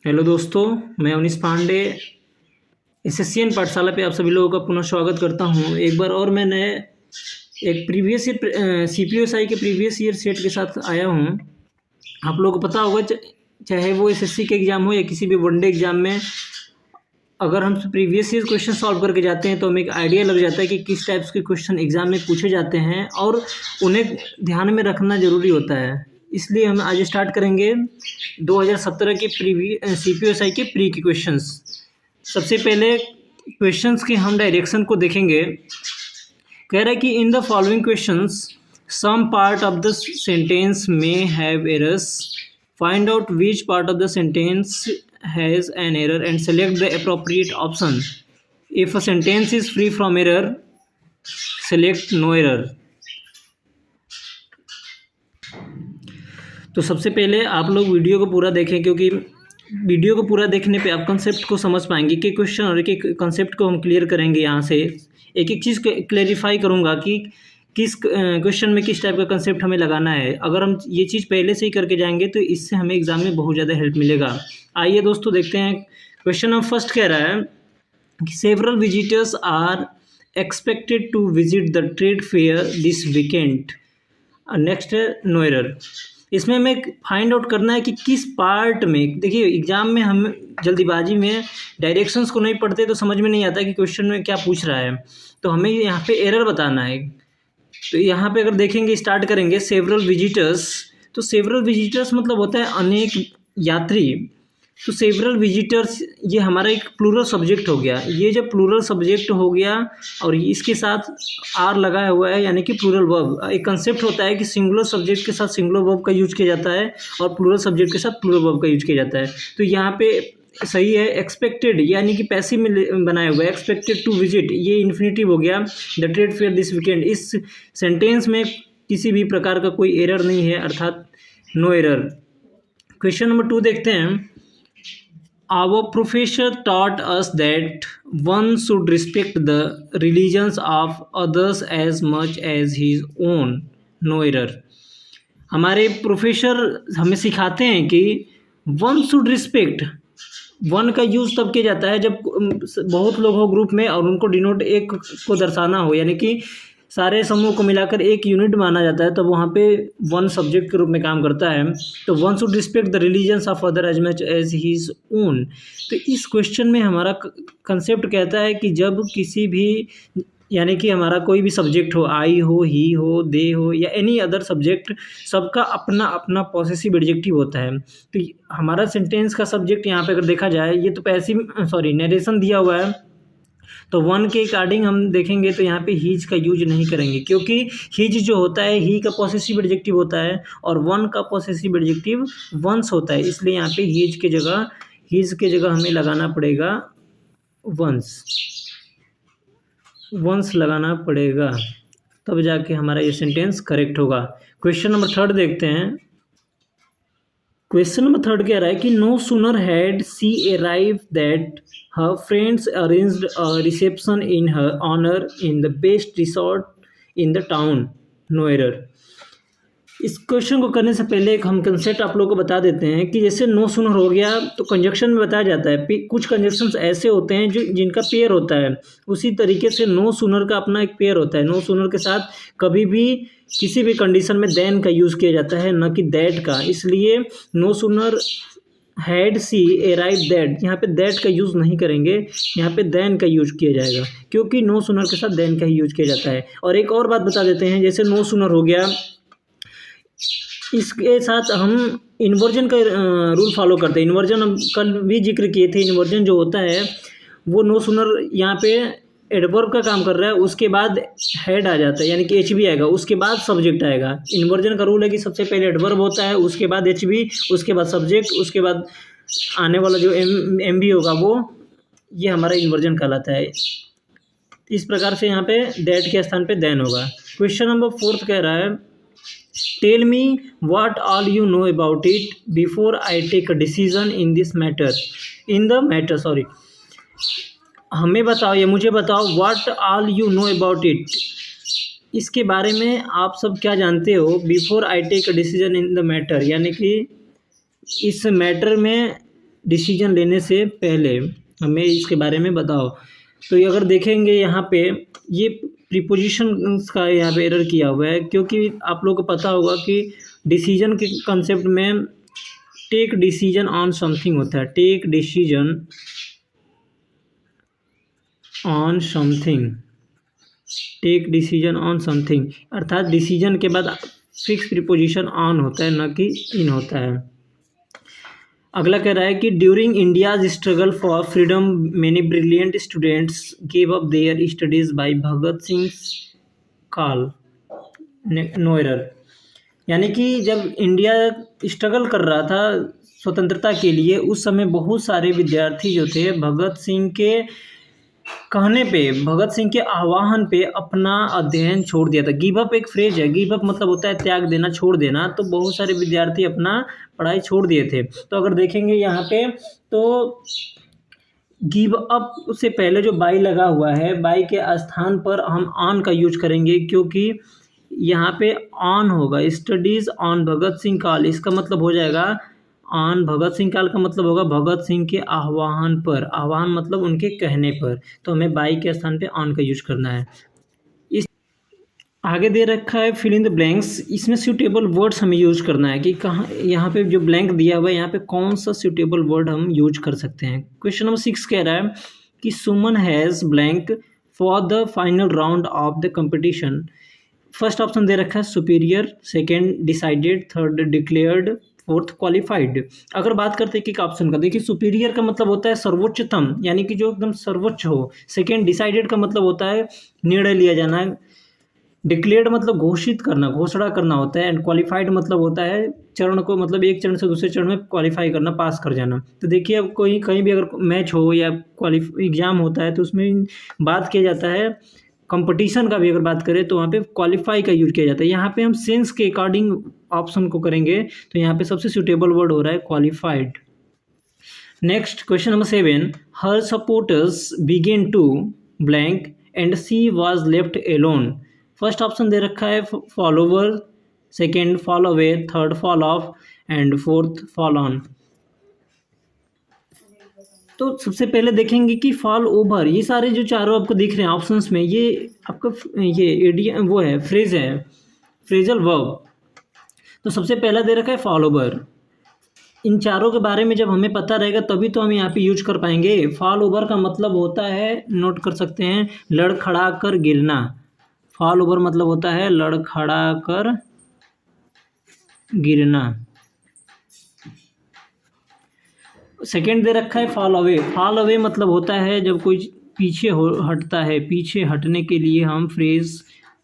Hello दोस्तों, मैं अवनीश पांडे एसएससीएन पाठशाला पे आप सभी लोगों का पुनः स्वागत करता हूँ। एक बार और मैं नए एक प्रीवियस ईयर सीपीएसआई के प्रीवियस ईयर सेट के साथ आया हूँ। आप लोगों को पता होगा चाहे वो एसएससी के एग्ज़ाम हो या किसी भी वनडे एग्ज़ाम में, अगर हम प्रीवियस ईयर क्वेश्चन सॉल्व करके जाते हैं तो हमें एक आइडिया लग जाता है कि किस टाइप्स के क्वेश्चन एग्ज़ाम में पूछे जाते हैं और उन्हें ध्यान में रखना ज़रूरी होता है। इसलिए हम आज स्टार्ट करेंगे 2017 के सीपीएसआई के प्री के क्वेश्चंस। सबसे पहले क्वेश्चंस के हम डायरेक्शन को देखेंगे। कह रहा है कि in the following questions some part of the sentence में have errors, find out which part of the sentence has an error and select the appropriate option. If a sentence is free from error, select no error. तो सबसे पहले आप लोग video को पूरा देखें, क्योंकि वीडियो को पूरा देखने पे आप कंसेप्ट को समझ पाएंगे कि क्वेश्चन और एक कंसेप्ट को हम क्लियर करेंगे। यहाँ से एक एक चीज़ क्लेरिफाई करूँगा कि किस क्वेश्चन में किस टाइप का कंसेप्ट हमें लगाना है। अगर हम ये चीज़ पहले से ही करके जाएंगे तो इससे हमें एग्जाम में बहुत ज़्यादा हेल्प मिलेगा। आइए दोस्तों देखते हैं। क्वेश्चन नंबर फर्स्ट कह रहा है कि several visitors are expected to visit the trade fair this weekend. Next है नो एरर। इसमें हमें फाइंड आउट करना है कि किस पार्ट में। देखिए एग्जाम में हम जल्दीबाजी में डायरेक्शंस को नहीं पढ़ते तो समझ में नहीं आता कि क्वेश्चन में क्या पूछ रहा है, तो हमें यहाँ पे एरर बताना है। तो यहाँ पे अगर देखेंगे, स्टार्ट करेंगे सेवरल विजिटर्स, तो सेवरल विजिटर्स मतलब होता है अनेक यात्री। तो सेवरल विजिटर्स ये हमारा एक प्लूरल सब्जेक्ट हो गया। ये जब प्लूरल सब्जेक्ट हो गया और इसके साथ आर लगाया हुआ है यानी कि प्लूरल वर्ब। एक कंसेप्ट होता है कि सिंगुलर सब्जेक्ट के साथ सिंगुलर वर्ब का यूज किया जाता है और प्लूरल सब्जेक्ट के साथ प्लूरल वर्ब का यूज किया जाता है। तो यहाँ पे सही है एक्सपेक्टेड, यानी कि पैसिव में बनाया हुआ है। एक्सपेक्टेड टू विजिट ये इन्फिनेटिव हो गया the trade fair this weekend. इस सेंटेंस में किसी भी प्रकार का कोई एरर नहीं है, अर्थात नो एरर। क्वेश्चन नंबर 2 देखते हैं। Our professor taught us that one should respect the religions of others as much as his own. No error. हमारे प्रोफेसर हमें सिखाते हैं कि वन शुड रिस्पेक्ट। वन का यूज़ तब किया जाता है जब बहुत लोग हो ग्रुप में और उनको डिनोट एक को दर्शाना हो, यानी कि सारे समूह को मिलाकर एक यूनिट माना जाता है, तब वहाँ पे वन सब्जेक्ट के रूप में काम करता है। तो one should respect the religions of other as much as his own. तो इस क्वेश्चन में हमारा कंसेप्ट कहता है कि जब किसी भी, यानी कि हमारा कोई भी सब्जेक्ट हो, आई हो, ही हो, दे हो या एनी अदर सब्जेक्ट, सबका अपना अपना पॉसेसिव एडजेक्टिव होता है। तो हमारा सेंटेंस का सब्जेक्ट यहाँ पे अगर देखा जाए, ये तो नरेशन दिया हुआ है, तो वन के अकॉर्डिंग हम देखेंगे तो यहाँ पे हीज का यूज नहीं करेंगे, क्योंकि हीज जो होता है ही का पॉसेसिव एडजेक्टिव होता है और वन का पॉसेसिव एडजेक्टिव वंस होता है। इसलिए यहाँ पे हीज के जगह हमें लगाना पड़ेगा वंस लगाना पड़ेगा, तब जाके हमारा ये सेंटेंस करेक्ट होगा। क्वेश्चन नंबर 3 देखते हैं। क्वेश्चन नंबर 3 कह रहा है कि no sooner had she arrive that her friends arranged a reception in her honour in the best resort in the town. No error. इस क्वेश्चन को करने से पहले एक हम कंसेप्ट आप लोगों को बता देते हैं कि जैसे नो सूनर हो गया तो कंजक्शन में बताया जाता है। कुछ कंजक्शंस ऐसे होते हैं जिनका पेयर होता है, उसी तरीके से नो सूनर का अपना एक पेयर होता है। नो सूनर के साथ कभी भी किसी भी कंडीशन में देन का यूज़ किया जाता है, न कि दैट का। इसलिए no sooner had she arrive that, यहाँ पे दैट का यूज़ नहीं करेंगे, यहाँ पे देन का यूज किया जाएगा, क्योंकि नो सूनर के साथ देन का ही यूज किया जाता है। और एक और बात बता देते हैं, जैसे नो सूनर हो गया, इसके साथ हम इन्वर्जन का रूल फॉलो करते हैं। इन्वर्जन हम कल भी जिक्र किए थे। इन्वर्जन जो होता है वो नो सूनर यहाँ पे एडवर्ब का काम कर रहा है, उसके बाद हेड आ जाता है, यानी कि एच बी आएगा, उसके बाद सब्जेक्ट आएगा। इन्वर्जन का रूल है कि सबसे पहले एडवर्ब होता है, उसके बाद एच बी, उसके बाद सब्जेक्ट, उसके बाद आने वाला जो एम बी होगा वो, ये हमारा इन्वर्जन कहलाता है। इस प्रकार से यहाँ पे दैट के स्थान पे देन होगा। क्वेश्चन नंबर 4 कह रहा है tell me what all you know about it before I take a decision in this matter हमें बताओ या मुझे बताओ what all you know about it, इसके बारे में आप सब क्या जानते हो। Before I take a decision in the matter, यानी कि इस मैटर में डिसीजन लेने से पहले हमें इसके बारे में बताओ। तो ये अगर देखेंगे यहाँ पे ये प्रीपोजिशंस का यहाँ पे एरर किया हुआ है, क्योंकि आप लोगों को पता होगा कि डिसीजन के कंसेप्ट में टेक डिसीजन ऑन समथिंग होता है, take decision on something, take decision on something, अर्थात डिसीजन के बाद फिक्स प्रीपोजिशन ऑन होता है, न कि इन होता है। अगला कह रहा है कि during India's struggle for freedom many brilliant students give up their studies by Bhagat Singh call no error. यानी कि जब इंडिया स्ट्रगल कर रहा था स्वतंत्रता के लिए, उस समय बहुत सारे विद्यार्थी जो थे भगत सिंह के कहने पे, भगत सिंह के आह्वान पे अपना अध्ययन छोड़ दिया था। गिव अप एक फ्रेज है, गिव अप मतलब होता है त्याग देना, छोड़ देना। तो बहुत सारे विद्यार्थी अपना पढ़ाई छोड़ दिए थे। तो अगर देखेंगे यहाँ पे तो गिव अप से पहले जो बाई लगा हुआ है, बाई के स्थान पर हम ऑन का यूज करेंगे, क्योंकि यहाँ पे ऑन होगा। स्टडीज ऑन भगत सिंह काल, इसका मतलब हो जाएगा ऑन भगत सिंह काल का मतलब होगा भगत सिंह के आह्वान पर, आह्वान मतलब उनके कहने पर। तो हमें बाई के स्थान पे ऑन का यूज करना है। इस आगे दे रखा है फिल इन द ब्लैंक्स, इसमें सूटेबल वर्ड्स हमें यूज करना है कि कहाँ, यहाँ पे जो ब्लैंक दिया हुआ है यहाँ पे कौन सा सूटेबल वर्ड हम यूज कर सकते हैं। क्वेश्चन नंबर 6 कह रहा है कि Suman has blank for the final round of the competition. First option दे रखा है superior, second decided, third declared, fourth qualified. अगर बात करते हैं कि ऑप्शन का, देखिए सुपीरियर का मतलब होता है सर्वोच्चतम, यानी कि जो एकदम सर्वोच्च हो। सेकेंड डिसाइडेड का मतलब होता है निर्णय लिया जाना। डिक्लेयर्ड मतलब घोषित करना, घोषणा करना होता है। एंड क्वालिफाइड मतलब होता है चरण को, मतलब एक चरण से दूसरे चरण में क्वालिफाई करना, पास कर जाना। तो देखिए अब कोई कहीं भी अगर मैच हो या एग्जाम होता है तो उसमें बात किया जाता है, कंपटीशन का भी अगर बात करें तो वहाँ पे क्वालिफाई का यूज किया जाता है। यहाँ पे हम सेंस के अकॉर्डिंग ऑप्शन को करेंगे, तो यहाँ पे सबसे सूटेबल वर्ड हो रहा है qualified. Next question number 7, her supporters began to blank and she was left alone. First option दे रखा है follower, second fall away, third fall off and fourth fall on. तो सबसे पहले देखेंगे कि फॉल ओवर, ये सारे जो चारों आपको दिख रहे हैं ऑप्शंस में, ये आपका ये एडियम वो है, फ्रेज है, फ्रेजल वर्ब। तो सबसे पहला दे रखा है फॉल ओवर। इन चारों के बारे में जब हमें पता रहेगा तभी तो हम यहाँ पे यूज कर पाएंगे। फॉल ओवर का मतलब होता है, नोट कर सकते हैं, लड़खड़ा कर गिरना। फॉल ओवर मतलब होता है लड़खड़ा कर गिरना। सेकेंड दे रखा है फॉल अवे। फॉल अवे मतलब होता है जब कोई पीछे हटता है, पीछे हटने के लिए हम फ्रेज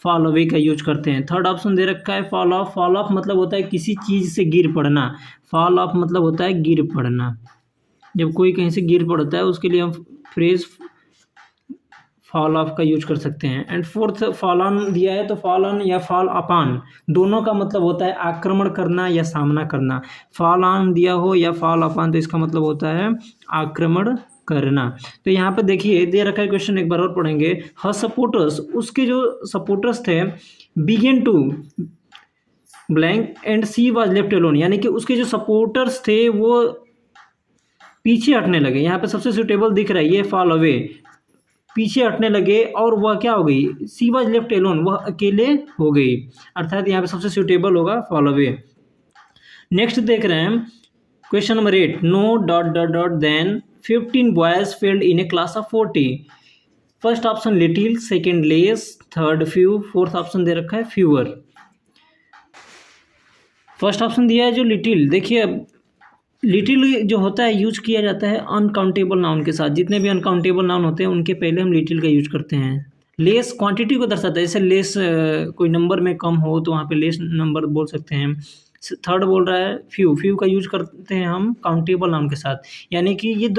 फॉल अवे का यूज करते हैं। थर्ड ऑप्शन दे रखा है फॉल ऑफ। फॉल ऑफ मतलब होता है किसी चीज़ से गिर पड़ना। फॉल ऑफ मतलब होता है गिर पड़ना, जब कोई कहीं से गिर पड़ता है उसके लिए हम फ्रेज फॉल ऑफ का यूज कर सकते हैं। एंड फोर्थ फॉल ऑन दिया है, तो फॉल ऑन या फॉल अपॉन दोनों का मतलब होता है आक्रमण करना या सामना करना। फॉल ऑन दिया हो या फॉल अपॉन तो इसका मतलब होता है आक्रमण करना। तो यहाँ पे देखिए दे रखा है क्वेश्चन, एक बार और पढ़ेंगे। हर सपोर्टर्स, उसके जो सपोर्टर्स थे, began to blank and she was left alone, यानी कि उसके जो सपोर्टर्स थे वो पीछे हटने लगे। यहाँ पे सबसे सुटेबल दिख रहा है ये फॉल अवे, पीछे हटने लगे और वह क्या हो गई, सी वाज लेफ्ट एलोन, वह अकेले हो गई। अर्थात यहाँ पे सबसे सुटेबल होगा फॉल अवे। नेक्स्ट देख रहे हैं question number 8, no dot dot dot than 15 boys failed in a class of 40। First option little, second less, third few, fourth option दे रखा है फ्यूअर। फर्स्ट ऑप्शन दिया है जो लिटिल, देखिए अब लिटिल जो होता है यूज किया जाता है अनकाउंटेबल नाउन के साथ। जितने भी अनकाउंटेबल नाउन होते हैं उनके पहले हम लिटिल का यूज करते हैं। लेस क्वांटिटी को दर्शाता है, जैसे लेस कोई नंबर में कम हो तो वहाँ पे लेस नंबर बोल सकते हैं। थर्ड बोल रहा है फ्यू, फ्यू का यूज करते हैं हम काउंटेबल नाउन के साथ। यानी कि ये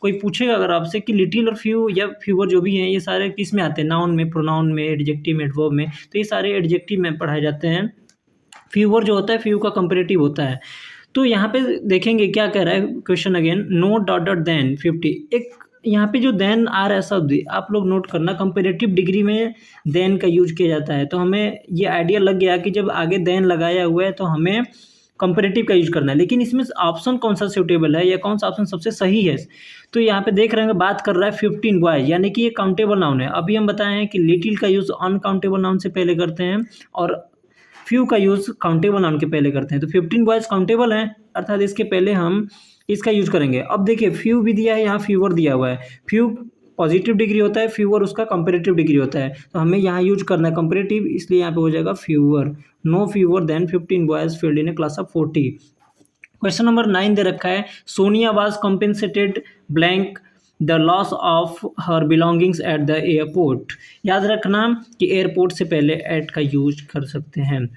कोई पूछेगा अगर आपसे कि लिटिल और फ्यू या फ्यूअर जो भी हैं ये सारे किस में आते हैं, नाउन में, प्रोनाउन में, एडजेक्टिव में, एडवर्ब में, तो ये सारे एडजेक्टिव में पढ़ाए जाते हैं। फ्यूअर जो होता है फ्यू का कंपेरेटिव होता है। तो यहाँ पे देखेंगे क्या कह रहा है question again, no dot dot then 50। एक यहाँ पे जो देन आ रहा है शब्द आप लोग नोट करना, कंपेरेटिव डिग्री में देन का यूज किया जाता है। तो हमें ये आइडिया लग गया कि जब आगे देन लगाया हुआ है तो हमें कंपैरेटिव का यूज करना है, लेकिन इसमें ऑप्शन कौन सा सूटेबल है या कौन सा ऑप्शन सबसे सही है। तो यहाँ पे देख रहे हैं बात कर रहा है 15 बॉयज, यानी कि ये काउंटेबल नाउन है। अभी हम बताए हैं कि लिटिल का यूज़ अनकाउंटेबल नाउन से पहले करते हैं और फ्यू का यूज़ काउंटेबल नाउन के पहले करते हैं। तो 15 बॉयज काउंटेबल हैं, अर्थात इसके पहले हम इसका यूज करेंगे। अब देखिए फ्यू भी दिया है, यहाँ फ्यूवर दिया हुआ है। फ्यू पॉजिटिव डिग्री होता है, फ्यूवर उसका कंपेरेटिव डिग्री होता है, तो हमें यहाँ यूज करना है कंपेरेटिव, इसलिए यहाँ पे हो जाएगा fewer. No fewer then 15 boys field in a class of 40। Question number 9 दे रखा है, Sonia was compensated blank the loss of her belongings at the airport. याद रखना कि एयरपोर्ट से पहले एट का यूज कर सकते हैं।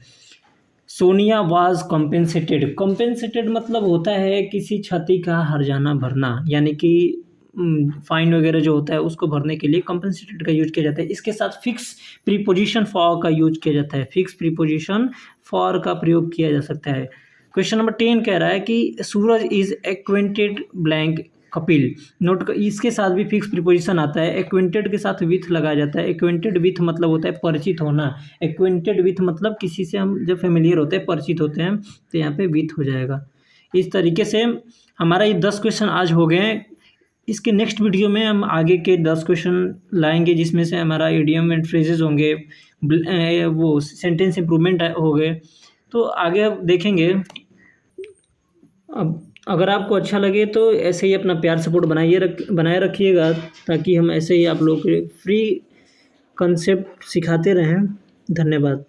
सोनिया वाज कॉम्पेंसेटेड, कॉम्पेंसेटेड मतलब होता है किसी क्षति का हर्जाना भरना, यानी कि फाइन वगैरह जो होता है उसको भरने के लिए कॉम्पेंसेटेड का यूज किया जाता है। इसके साथ फिक्स प्रीपोजिशन फॉर का यूज किया जाता है, फिक्स प्रीपोजिशन फॉर का प्रयोग किया जा सकता है। क्वेश्चन नंबर 10 कह रहा है कि Suraj is acquainted blank Kapil. Note, इसके साथ भी फिक्स प्रीपोजिशन आता है, एक्वेंटेड के साथ विथ लगाया जाता है। एक्वेंटेड विथ मतलब होता है परिचित होना, एक्वेंटेड विथ मतलब किसी से हम जब फेमिलियर होते हैं, परिचित होते हैं, तो यहाँ पे विथ हो जाएगा। इस तरीके से हमारा ये 10 क्वेश्चन आज हो गए हैं। इसके नेक्स्ट वीडियो में हम आगे के 10 क्वेश्चन लाएंगे, जिसमें से हमारा इडियम एंड फ्रेजेस होंगे, वो सेंटेंस इंप्रूवमेंट हो गए, तो आगे अब देखेंगे। अब अगर आपको अच्छा लगे तो ऐसे ही अपना प्यार सपोर्ट बनाए रखिएगा, ताकि हम ऐसे ही आप लोग फ्री कंसेप्ट सिखाते रहें। धन्यवाद।